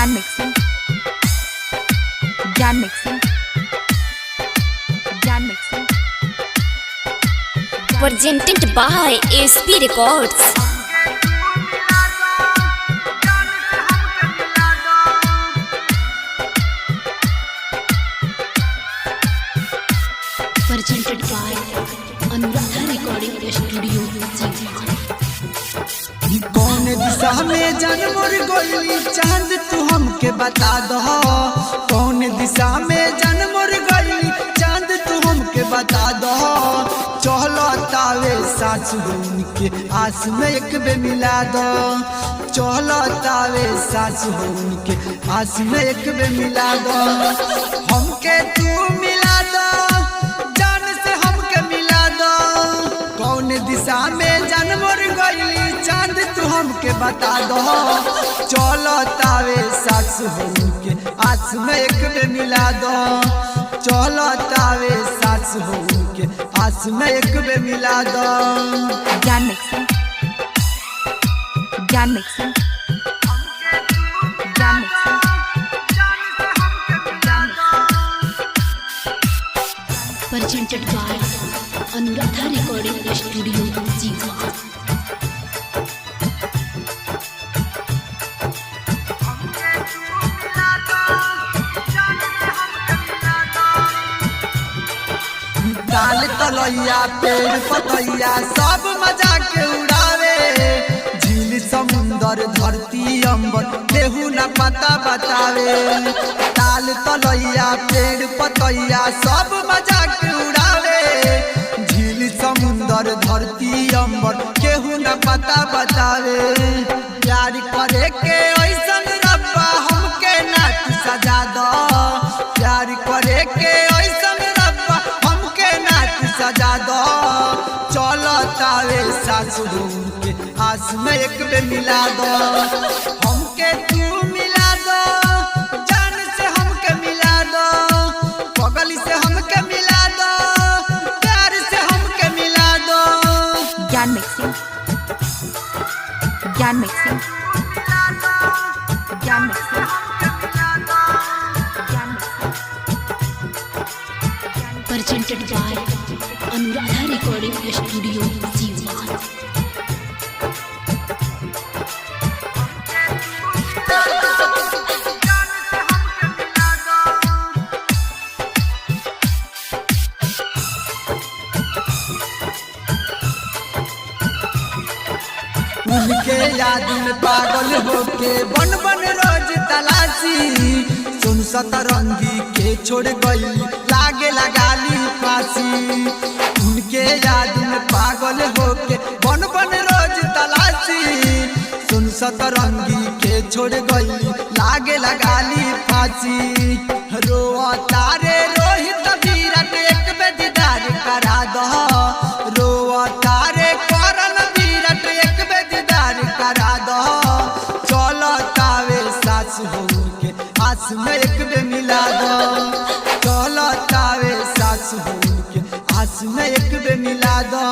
Jan mixing. Jan mixing. Jan mixing. Presented by SP Records. Presented by Anuradha Recording Studio. कौन दिशा में जन्म गइली चांद तू हमके बता दो। कौन दिशा में जन्म गइली चांद तू हमके बता दो। चलो तावे सास होन के आस में एक बे मिला दो। चलो तावे सास होन के आस में एक बे मिला दो। हमके तू मिला दो, जान से हमके मिला दो। कौन दिशा में जन्म गइली चांद तू हमके बता दो। चलो तावे सास होन के आस में एक बे मिला दो। चलो तावे सास होन के आस में एक बे मिला दो। Jan mixing. Jan mixing. Jan mixing. Presented by Anuradha Recording Studio. डाल तलैया पेड़ पतैया सब मजा के उड़ावे। झील समुंदर धरती अंबर केहू न पता बतावे। डाल तलैया पेड़ पतैया सब मजा के उड़ावे। झील समुंदर धरती अंबर केहू न पता बतावे। प्यार करे के ऐसन रब्बा हमके नाच सजा दो। प्यार करे के ऐसन रब्बा हमके नाच सजा दो। चलो तावे सास होन के आस में एक बे मिला दो। हमके तू मिला दो, जान से हमके मिला दो। पगली से हमके मिला दो, प्यार से हमके मिला दो। Jan mixing. Jan mixing. Jan mixing. Jan mixing. Presented by Anuradha Recording Studio. उनके याद में पागल होके बन बन रोज तलाशी। सुन सतरंगी के छोड़ गई लागे लगाली फांसी। उनके याद में पागल होके बन बन रोज तलाशी। सुन सतरंगी के छोड़ गई लागे लगाली फांसी। रोआ तारे रोहित विराट एक बे दीदार करा दो। रोआ तारे करन विराट एक बे दीदार करा दो। चलो तावे सास होन के आस में एक बे मिला दो। चलो तावे सास होन के आस में एक बे मिला दो।